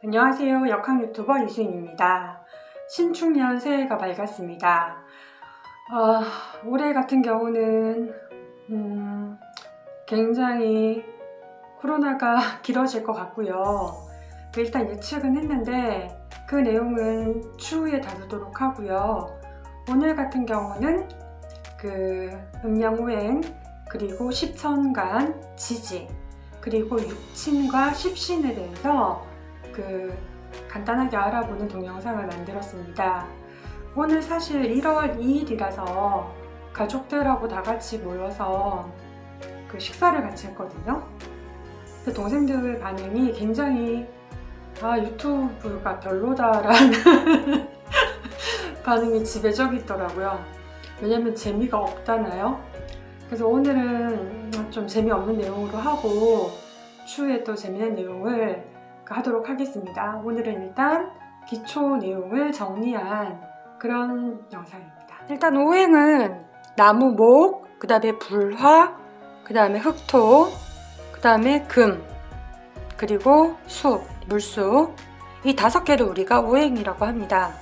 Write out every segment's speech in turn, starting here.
안녕하세요. 역학 유튜버 유수인입니다. 신축년 새해가 밝았습니다. 올해 같은 경우는 굉장히 코로나가 길어질 것 같고요. 일단 예측은 했는데 그 내용은 추후에 다루도록 하고요. 오늘 같은 경우는 음양오행, 그리고 십천간, 지지, 그리고 육친과 십신에 대해서 간단하게 알아보는 동영상을 만들었습니다. 오늘 사실 1월 2일이라서 가족들하고 다 같이 모여서 식사를 같이 했거든요. 동생들 반응이 굉장히 유튜브가 별로다라는 반응이 지배적이더라고요. 왜냐면 재미가 없다나요? 그래서 오늘은 좀 재미없는 내용으로 하고 추후에 또 재미있는 내용을 하도록 하겠습니다. 오늘은 일단 기초 내용을 정리한 그런 영상입니다. 일단 오행은 나무, 목, 그 다음에 불화, 그 다음에 흑토, 그 다음에 금, 그리고 수, 물수, 이 5개를 우리가 오행이라고 합니다.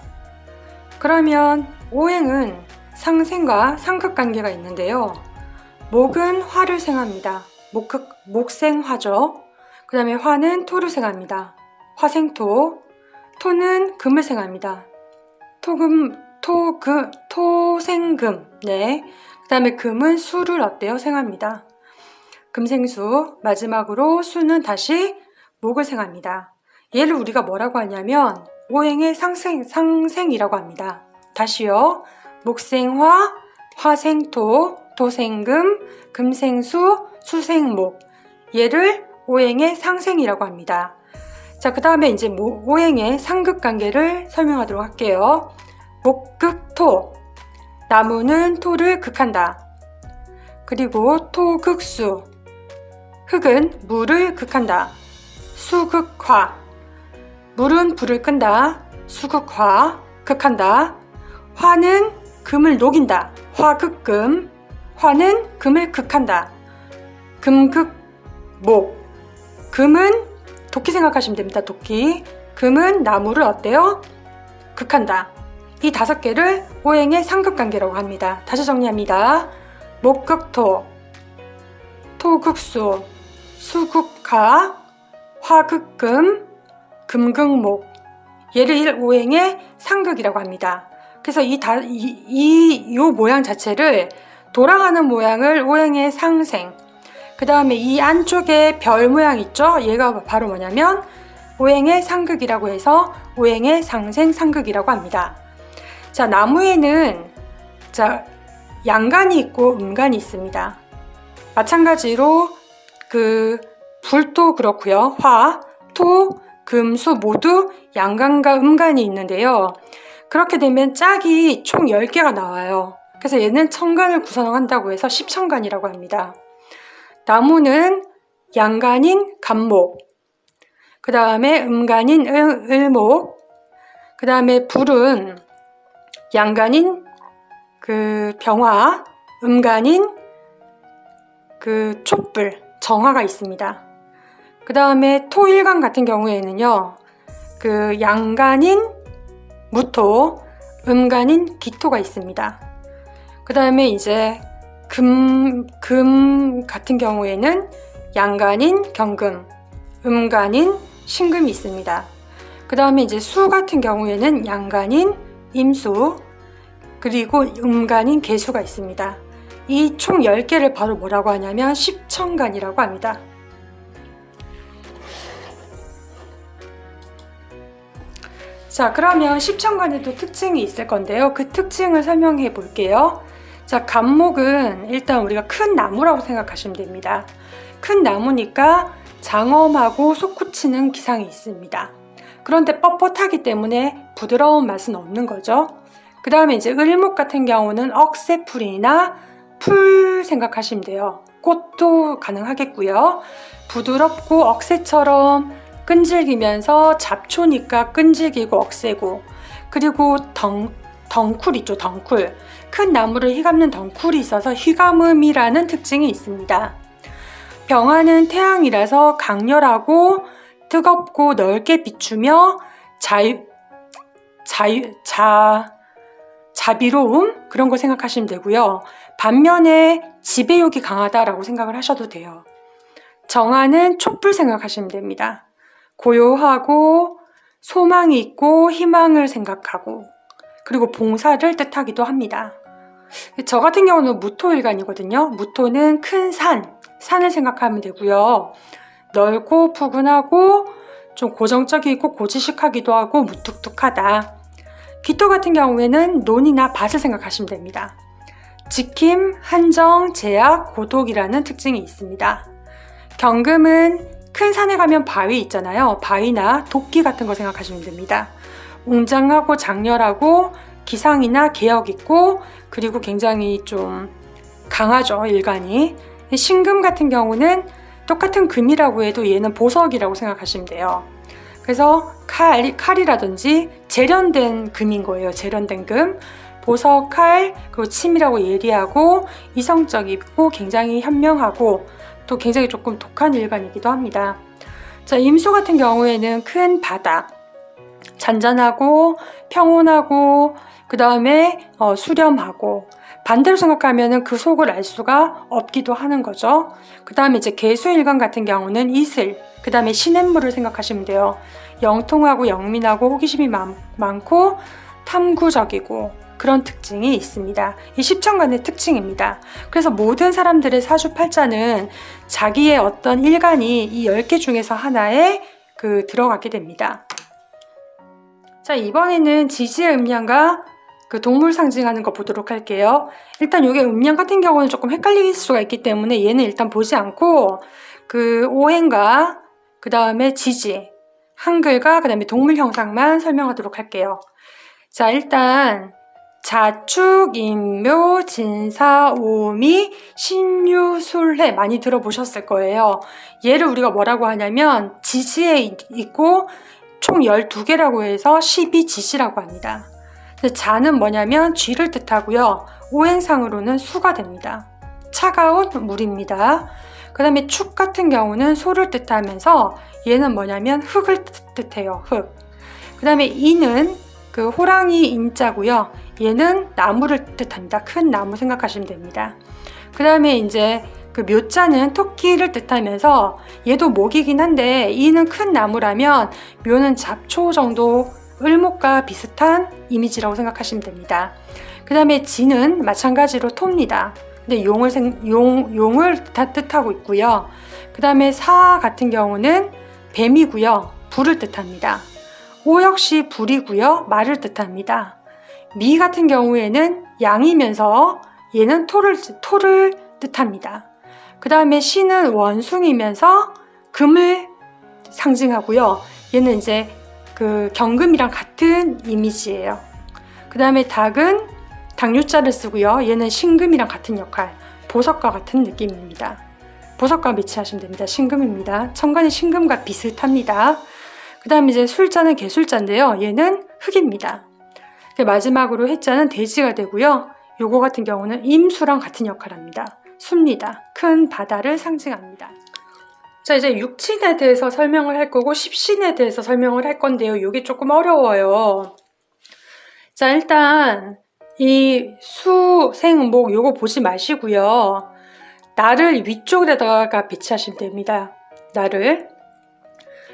그러면 오행은 상생과 상극관계가 있는데요. 목은 화를 생합니다. 목생화죠. 그 다음에 화는 토를 생합니다. 화생토. 토는 금을 생합니다. 토생금. 네. 그 다음에 금은 수를 생합니다. 금생수. 마지막으로 수는 다시 목을 생합니다. 얘를 우리가 뭐라고 하냐면 오행의 상생이라고 합니다. 다시요. 목생화, 화생토, 토생금, 금생수, 수생목. 얘를 오행의 상생이라고 합니다. 자, 그 다음에 이제 오행의 상극관계를 설명하도록 할게요. 목극토. 나무는 토를 극한다. 그리고 토극수. 흙은 물을 극한다. 수극화. 물은 불을 끈다. 수극화. 극한다. 화는 금을 녹인다. 화극금. 화는 금을 극한다. 금극목. 금은 도끼 생각하시면 됩니다. 도끼. 금은 나무를 극한다. 이 5개를 오행의 상극관계라고 합니다. 다시 정리합니다. 목극토, 토극수, 수극화, 화극금, 금극목. 얘를 오행의 상극이라고 합니다. 그래서 이 모양 자체를 돌아가는 모양을 오행의 상생, 그 다음에 이 안쪽에 별 모양 있죠? 얘가 바로 뭐냐면 오행의 상극이라고 해서 오행의 상생, 상극이라고 합니다. 자, 나무에는 양간이 있고 음간이 있습니다. 마찬가지로 불도 그렇고요. 화, 토, 금, 수 모두 양간과 음간이 있는데요. 그렇게 되면 짝이 총 10개가 나와요. 그래서 얘는 천간을 구성한다고 해서 십천간이라고 합니다. 나무는 양간인 간목, 그 다음에 음간인 을목, 그 다음에 불은 양간인 병화, 음간인 촛불, 정화가 있습니다. 그 다음에 토일간 같은 경우에는요, 양간인 무토, 음간인 기토가 있습니다. 그 다음에 이제 금 같은 경우에는 양간인 경금, 음간인 신금이 있습니다. 그 다음에 이제 수 같은 경우에는 양간인 임수, 그리고 음간인 계수가 있습니다. 이 총 10개를 바로 뭐라고 하냐면 십천간이라고 합니다. 자, 그러면 십천간에도 특징이 있을 건데요. 그 특징을 설명해 볼게요. 자, 간목은 일단 우리가 큰 나무라고 생각하시면 됩니다. 큰 나무니까 장엄하고 솟구치는 기상이 있습니다. 그런데 뻣뻣하기 때문에 부드러운 맛은 없는 거죠. 그 다음에 이제 을목 같은 경우는 억새풀이나 풀 생각하시면 돼요. 꽃도 가능하겠고요. 부드럽고 억새처럼 끈질기면서 잡초니까 끈질기고 억새고, 그리고 덩쿨 있죠. 덩쿨. 큰 나무를 휘감는 덩쿨이 있어서 휘감음이라는 특징이 있습니다. 병화는 태양이라서 강렬하고 뜨겁고 넓게 비추며 자비로움 그런 거 생각하시면 되고요. 반면에 지배욕이 강하다라고 생각을 하셔도 돼요. 정화는 촛불 생각하시면 됩니다. 고요하고 소망이 있고 희망을 생각하고 그리고 봉사를 뜻하기도 합니다. 저 같은 경우는 무토일간이거든요. 무토는 큰 산을 생각하면 되고요. 넓고 푸근하고 좀 고정적이고 고지식하기도 하고 무뚝뚝하다. 기토 같은 경우에는 논이나 밭을 생각하시면 됩니다. 지킴, 한정, 제약, 고독이라는 특징이 있습니다. 경금은 큰 산에 가면 바위 있잖아요. 바위나 도끼 같은 거 생각하시면 됩니다. 웅장하고 장렬하고 기상이나 개혁 있고 그리고 굉장히 좀 강하죠, 일간이. 신금 같은 경우는 똑같은 금이라고 해도 얘는 보석이라고 생각하시면 돼요. 그래서 칼이라든지 재련된 금인 거예요. 재련된 금. 보석, 칼, 그리고 치밀하고 예리하고 이성적이고 굉장히 현명하고 또 굉장히 조금 독한 일간이기도 합니다. 자, 임수 같은 경우에는 큰 바다, 잔잔하고 평온하고 그 다음에 수렴하고 반대로 생각하면 그 속을 알 수가 없기도 하는 거죠. 그 다음에 이제 개수일간 같은 경우는 이슬, 그 다음에 시냇물을 생각하시면 돼요. 영통하고 영민하고 호기심이 많고 탐구적이고 그런 특징이 있습니다. 이 십천간의 특징입니다. 그래서 모든 사람들의 사주팔자는 자기의 어떤 일간이 이 10개 중에서 하나에 들어가게 됩니다. 자, 이번에는 지지의 음양과 그 동물 상징하는 거 보도록 할게요. 일단 이게 음양 같은 경우는 조금 헷갈릴 수가 있기 때문에 얘는 일단 보지 않고 그 오행과 그 다음에 지지, 한글과 그 다음에 동물 형상만 설명하도록 할게요. 자, 일단 자축, 인묘, 진사, 오미, 신유, 술해 많이 들어보셨을 거예요. 얘를 우리가 뭐라고 하냐면 지지에 있고 총 12개라고 해서 12지시라고 합니다. 자는 뭐냐면 쥐를 뜻하고요. 오행상으로는 수가 됩니다. 차가운 물입니다. 그 다음에 축 같은 경우는 소를 뜻하면서 얘는 뭐냐면 흙을 뜻해요. 흙. 그 다음에 이는 그 호랑이 인자고요. 얘는 나무를 뜻합니다. 큰 나무 생각하시면 됩니다. 그 다음에 이제 그 묘자는 토끼를 뜻하면서 얘도 목이긴 한데 이는 큰 나무라면 묘는 잡초 정도 을목과 비슷한 이미지라고 생각하시면 됩니다. 그 다음에 지는 마찬가지로 토입니다. 근데 용을 다 뜻하고 있고요. 그 다음에 사 같은 경우는 뱀이고요. 불을 뜻합니다. 오 역시 불이고요. 말을 뜻합니다. 미 같은 경우에는 양이면서 얘는 토를 뜻합니다. 그 다음에 시는 원숭이면서 금을 상징하고요. 얘는 이제 그 경금이랑 같은 이미지예요. 그 다음에 닭은 닭유자를 쓰고요. 얘는 신금이랑 같은 역할, 보석과 같은 느낌입니다. 보석과 매치하시면 됩니다. 신금입니다. 천간이 신금과 비슷합니다. 그 다음에 이제 술자는 개술자인데요. 얘는 흙입니다. 마지막으로 해자는 돼지가 되고요. 요거 같은 경우는 임수랑 같은 역할을 합니다. 숲니다. 큰 바다를 상징합니다. 자, 이제 육친에 대해서 설명을 할 거고 십신에 대해서 설명을 할 건데요. 이게 조금 어려워요. 자, 일단 이 수, 생, 목 요거 보지 마시고요. 나를 위쪽에다가 배치하시면 됩니다. 나를.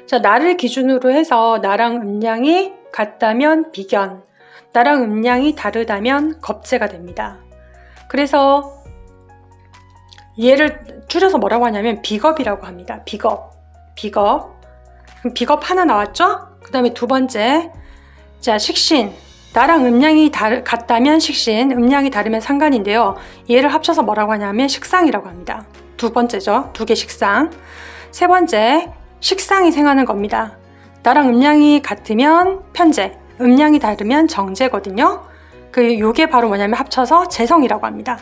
자, 나를 기준으로 해서 나랑 음양이 같다면 비견, 나랑 음양이 다르다면 겁재가 됩니다. 그래서 얘를 줄여서 뭐라고 하냐면 비겁이라고 합니다. 비겁. 그럼 비겁 하나 나왔죠? 그 다음에 두 번째, 자, 식신. 나랑 음양이 같다면 식신, 음양이 다르면 상간인데요. 얘를 합쳐서 뭐라고 하냐면 식상이라고 합니다. 두 번째죠. 두 개 식상. 세 번째, 식상이 생하는 겁니다. 나랑 음양이 같으면 편재, 음양이 다르면 정재거든요. 요게 바로 뭐냐면 합쳐서 재성이라고 합니다.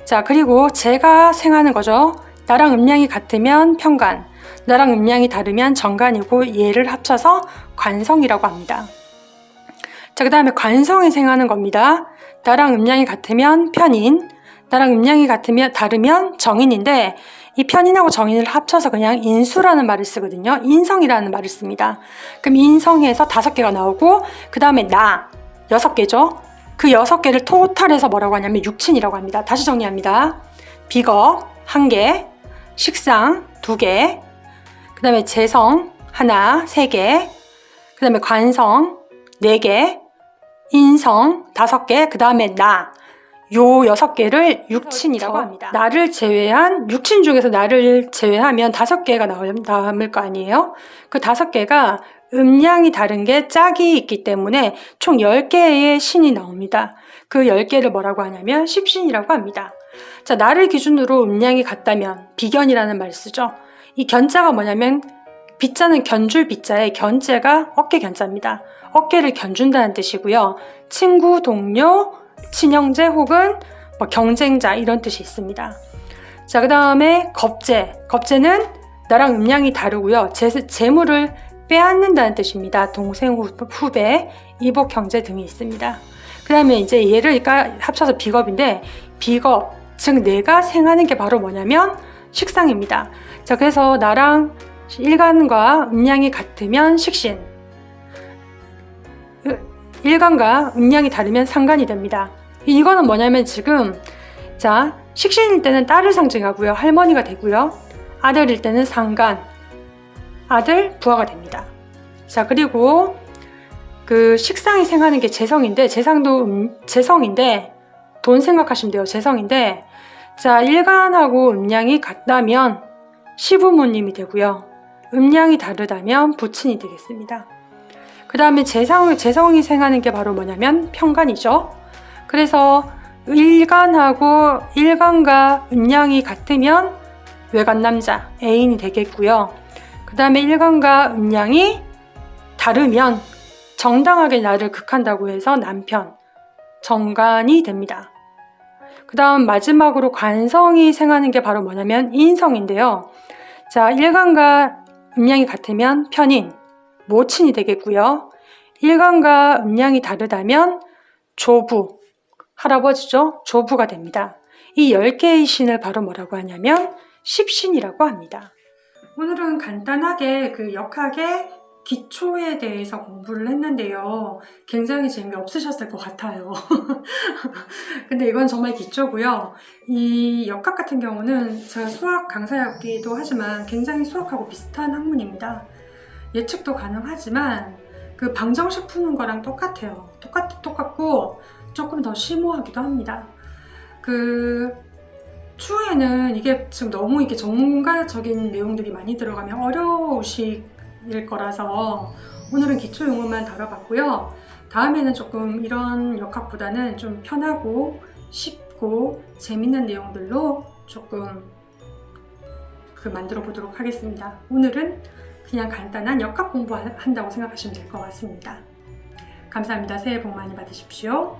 자, 그리고 재가 생하는 거죠. 나랑 음양이 같으면 편간, 나랑 음양이 다르면 정간이고 얘를 합쳐서 관성이라고 합니다. 자, 그 다음에 관성이 생하는 겁니다. 나랑 음양이 같으면 편인, 나랑 음양이 다르면 정인인데 이 편인하고 정인을 합쳐서 그냥 인수라는 말을 쓰거든요. 인성이라는 말을 씁니다. 그럼 인성에서 5개가 나오고 그 다음에 나 6개죠. 그 6개를 토탈해서 뭐라고 하냐면 육친이라고 합니다. 다시 정리합니다. 비거 1개, 식상 2개, 그 다음에 재성 하나 3개, 그 다음에 관성 4개, 인성 5개, 그 다음에 나 요 6개를 육친이라고 합니다. 나를 제외한 육친 중에서 나를 제외하면 5개가 남을 거 아니에요. 그 5개가 음량이 다른 게 짝이 있기 때문에 총 10개의 신이 나옵니다. 그 10개를 뭐라고 하냐면 십신이라고 합니다. 자, 나를 기준으로 음량이 같다면 비견이라는 말을 쓰죠. 이 견자가 뭐냐면 비자는 견줄 비자에 견자가 어깨 견자입니다. 어깨를 견준다는 뜻이고요. 친구, 동료, 친형제 혹은 뭐 경쟁자 이런 뜻이 있습니다. 자, 그 다음에 겁재. 겁재는 나랑 음량이 다르고요. 재물을 빼앗는다는 뜻입니다. 동생, 후배, 이복, 형제 등이 있습니다. 그 다음에 이제 얘를 합쳐서 비겁인데 비겁, 즉 내가 생하는 게 바로 뭐냐면 식상입니다. 자, 그래서 나랑 일간과 음량이 같으면 식신, 일간과 음량이 다르면 상간이 됩니다. 이거는 뭐냐면 지금 자, 식신일 때는 딸을 상징하고요. 할머니가 되고요. 아들일 때는 상간, 아들, 부하가 됩니다. 자, 그리고 그 식상이 생하는 게 재성인데 재상도 재성인데 돈 생각하시면 돼요. 재성인데 자, 일간하고 음량이 같다면 시부모님이 되고요. 음량이 다르다면 부친이 되겠습니다. 그 다음에 재성이 생하는 게 바로 뭐냐면 편간이죠. 그래서 일간과 음량이 같으면 외간남자, 애인이 되겠고요. 그 다음에 일간과 음량이 다르면 정당하게 나를 극한다고 해서 남편, 정간이 됩니다. 그 다음 마지막으로 관성이 생하는 게 바로 뭐냐면 인성인데요. 자, 일간과 음량이 같으면 편인, 모친이 되겠고요. 일간과 음량이 다르다면 조부, 할아버지죠. 조부가 됩니다. 이 10개의 신을 바로 뭐라고 하냐면 십신이라고 합니다. 오늘은 간단하게 그 역학의 기초에 대해서 공부를 했는데요. 굉장히 재미없으셨을 것 같아요. 근데 이건 정말 기초고요. 이 역학 같은 경우는 제가 수학 강사였기도 하지만 굉장히 수학하고 비슷한 학문입니다. 예측도 가능하지만 그 방정식 푸는 거랑 똑같아요. 똑같고 조금 더 심오하기도 합니다. 그 추후에는 이게 지금 너무 이게 전문가적인 내용들이 많이 들어가면 어려우실 거라서 오늘은 기초 용어만 다뤄봤고요. 다음에는 조금 이런 역학보다는 좀 편하고 쉽고 재밌는 내용들로 조금 만들어 보도록 하겠습니다. 오늘은 그냥 간단한 역학 공부한다고 생각하시면 될 것 같습니다. 감사합니다. 새해 복 많이 받으십시오.